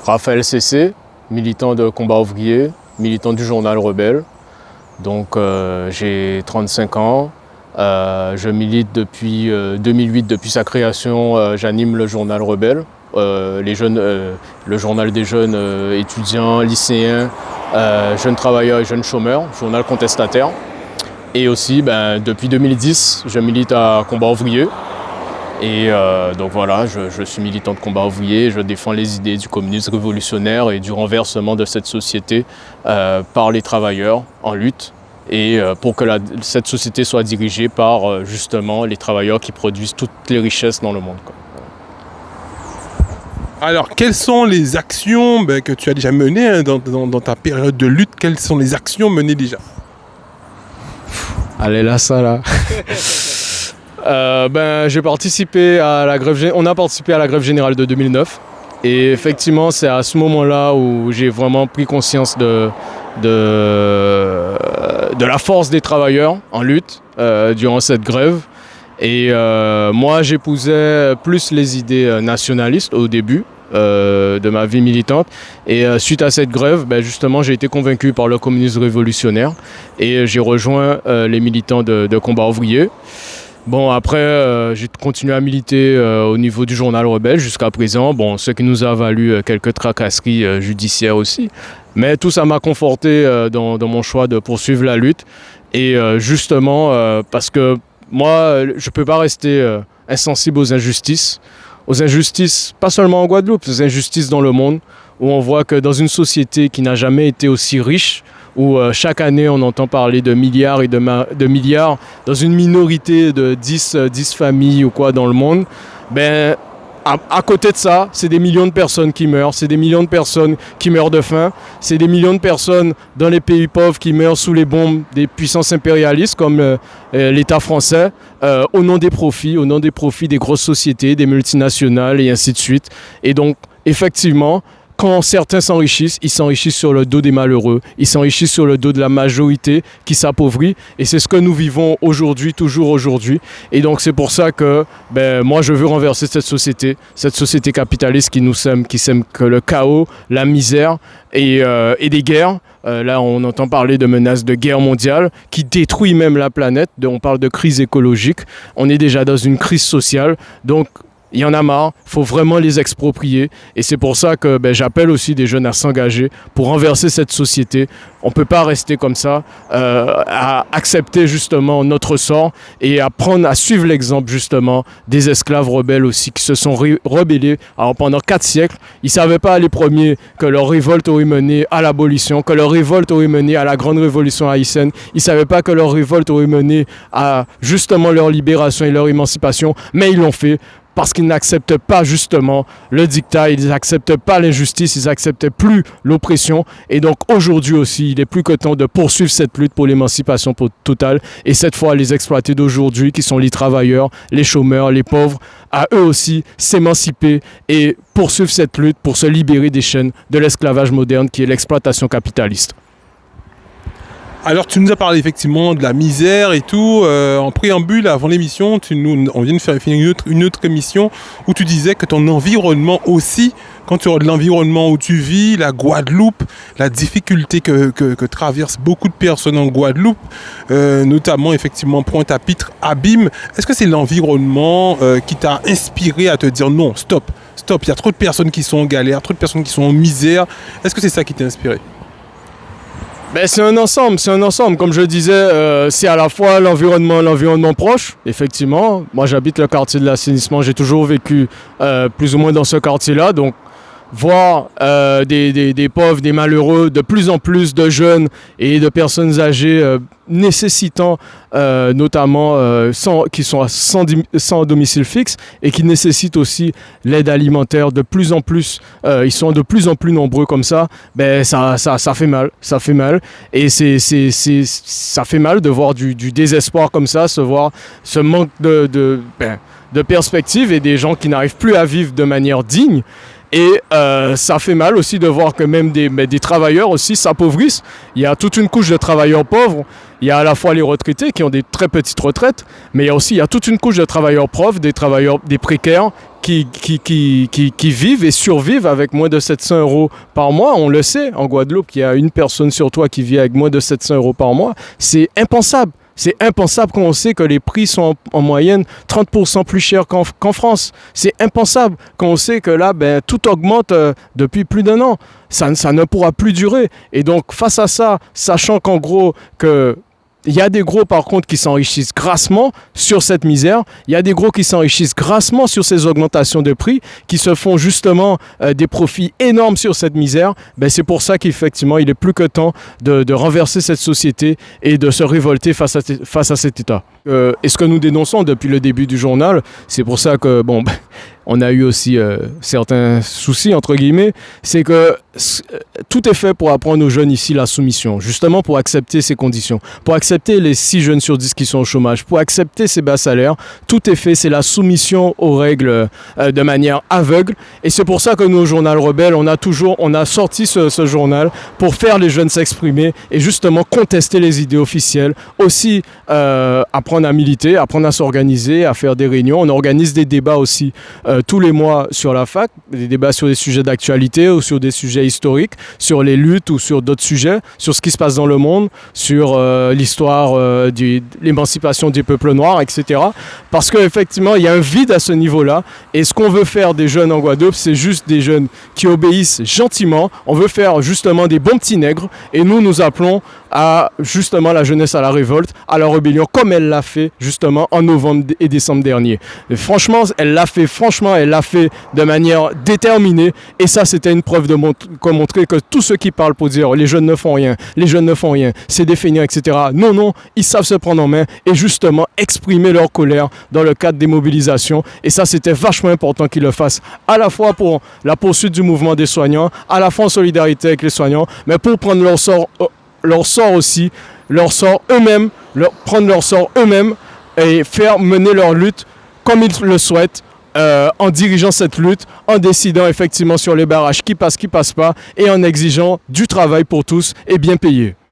Raphaël Cessé, militant de combat ouvrier, militant du journal Rebelle. Donc j'ai 35 ans. Je milite depuis 2008, depuis sa création, j'anime le journal Rebelle, le journal des jeunes étudiants, lycéens, jeunes travailleurs et jeunes chômeurs, journal contestataire. Et aussi, depuis 2010, je milite à combat ouvrier. Et donc voilà, je suis militant de combat ouvrier, je défends les idées du communisme révolutionnaire et du renversement de cette société par les travailleurs en lutte. Et pour que cette société soit dirigée par justement les travailleurs qui produisent toutes les richesses dans le monde, quoi. Alors, quelles sont les actions que tu as déjà menées dans ta période de lutte? Quelles sont les actions menées déjà? Allez là, ça là. J'ai participé à la grève. On a participé à la grève générale de 2009. Et effectivement, c'est à ce moment-là où j'ai vraiment pris conscience de la force des travailleurs en lutte durant cette grève. Et moi, j'épousais plus les idées nationalistes au début de ma vie militante. Et suite à cette grève, justement, j'ai été convaincu par le communisme révolutionnaire et j'ai rejoint les militants de combat ouvrier. Bon, après, j'ai continué à militer au niveau du journal Rebelle jusqu'à présent, ce qui nous a valu quelques tracasseries judiciaires aussi. Mais tout ça m'a conforté dans mon choix de poursuivre la lutte. Et justement, parce que moi, je ne peux pas rester insensible aux injustices, pas seulement en Guadeloupe, aux injustices dans le monde, où on voit que dans une société qui n'a jamais été aussi riche, où chaque année on entend parler de milliards et de milliards dans une minorité de 10 familles ou quoi dans le monde, à côté de ça, c'est des millions de personnes qui meurent, c'est des millions de personnes qui meurent de faim, c'est des millions de personnes dans les pays pauvres qui meurent sous les bombes des puissances impérialistes comme l'État français, au nom des profits des grosses sociétés, des multinationales et ainsi de suite. Et donc, effectivement, quand certains s'enrichissent, ils s'enrichissent sur le dos des malheureux, ils s'enrichissent sur le dos de la majorité qui s'appauvrit. Et c'est ce que nous vivons aujourd'hui, toujours aujourd'hui. Et donc c'est pour ça que moi je veux renverser cette société capitaliste qui sème que le chaos, la misère et des guerres. Là on entend parler de menaces de guerre mondiale qui détruit même la planète. On parle de crise écologique, on est déjà dans une crise sociale. Donc il y en a marre, il faut vraiment les exproprier. Et c'est pour ça que j'appelle aussi des jeunes à s'engager pour renverser cette société. On ne peut pas rester comme ça, à accepter justement notre sort et à suivre l'exemple justement des esclaves rebelles aussi qui se sont rebellés. Alors pendant 4 siècles, ils ne savaient pas les premiers que leur révolte aurait mené à l'abolition, que leur révolte aurait mené à la grande révolution haïtienne. Ils ne savaient pas que leur révolte aurait mené à justement leur libération et leur émancipation, mais ils l'ont fait. Parce qu'ils n'acceptent pas justement le dictat, ils n'acceptent pas l'injustice, ils n'acceptent plus l'oppression. Et donc aujourd'hui aussi, il est plus que temps de poursuivre cette lutte pour l'émancipation totale. Et cette fois, les exploités d'aujourd'hui, qui sont les travailleurs, les chômeurs, les pauvres, à eux aussi s'émanciper et poursuivre cette lutte pour se libérer des chaînes de l'esclavage moderne qui est l'exploitation capitaliste. Alors tu nous as parlé effectivement de la misère et tout, en préambule avant l'émission, on vient de faire une autre émission où tu disais que ton environnement aussi, quand tu regardes l'environnement où tu vis, la Guadeloupe, la difficulté que traversent beaucoup de personnes en Guadeloupe, notamment effectivement Pointe-à-Pitre, Abîme, est-ce que c'est l'environnement qui t'a inspiré à te dire non, stop, il y a trop de personnes qui sont en galère, trop de personnes qui sont en misère, est-ce que c'est ça qui t'a inspiré ? C'est un ensemble, comme je disais, c'est à la fois l'environnement proche, effectivement. Moi j'habite le quartier de l'assainissement, j'ai toujours vécu plus ou moins dans ce quartier-là, donc voir des pauvres, des malheureux, de plus en plus de jeunes et de personnes âgées nécessitant notamment qui sont sans domicile fixe et qui nécessitent aussi l'aide alimentaire de plus en plus, ils sont de plus en plus nombreux comme ça, ça fait mal, et ça fait mal de voir du désespoir comme ça, voir ce manque de perspective et des gens qui n'arrivent plus à vivre de manière digne. Et ça fait mal aussi de voir que même des travailleurs aussi s'appauvrissent. Il y a toute une couche de travailleurs pauvres. Il y a à la fois les retraités qui ont des très petites retraites, mais il y a toute une couche de travailleurs pauvres, des précaires qui vivent et survivent avec moins de 700 euros par mois. On le sait, en Guadeloupe, il y a une personne sur trois qui vit avec moins de 700 euros par mois. C'est impensable. C'est impensable quand on sait que les prix sont en moyenne 30% plus chers qu'en France. C'est impensable quand on sait que là, tout augmente depuis plus d'1 an. Ça ne pourra plus durer. Et donc, face à ça, sachant qu'en gros, il y a des gros, par contre, qui s'enrichissent grassement sur cette misère. Il y a des gros qui s'enrichissent grassement sur ces augmentations de prix, qui se font justement des profits énormes sur cette misère. C'est pour ça qu'effectivement, il est plus que temps de renverser cette société et de se révolter face à cet État. Et ce que nous dénonçons depuis le début du journal, c'est pour ça que, on a eu aussi certains soucis, entre guillemets, c'est que tout est fait pour apprendre aux jeunes ici la soumission, justement pour accepter ces conditions, pour accepter les 6 jeunes sur 10 qui sont au chômage, pour accepter ces bas salaires. Tout est fait, c'est la soumission aux règles de manière aveugle. Et c'est pour ça que nous, au Journal Rebelle, on a sorti ce journal pour faire les jeunes s'exprimer et justement contester les idées officielles. Aussi apprendre à militer, apprendre à s'organiser, à faire des réunions. On organise des débats aussi tous les mois sur la fac, des débats sur des sujets d'actualité ou sur des sujets historiques, sur les luttes ou sur d'autres sujets, sur ce qui se passe dans le monde, sur l'histoire de l'émancipation des peuples noirs, etc. Parce qu'effectivement, il y a un vide à ce niveau-là. Et ce qu'on veut faire des jeunes en Guadeloupe, c'est juste des jeunes qui obéissent gentiment. On veut faire justement des bons petits nègres. Et nous appelons à justement la jeunesse à la révolte, à la rébellion, comme elle l'a fait justement en novembre et décembre dernier. Et franchement, elle l'a fait de manière déterminée. Et ça, c'était une preuve de montrer que tous ceux qui parlent pour dire les jeunes ne font rien, c'est des feignants, etc. Non, ils savent se prendre en main et justement exprimer leur colère dans le cadre des mobilisations. Et ça, c'était vachement important qu'ils le fassent, à la fois pour la poursuite du mouvement des soignants, à la fois en solidarité avec les soignants, mais pour prendre leur sort eux-mêmes, prendre leur sort eux-mêmes et faire mener leur lutte comme ils le souhaitent, en dirigeant cette lutte, en décidant effectivement sur les barrages qui passent pas et en exigeant du travail pour tous et bien payé.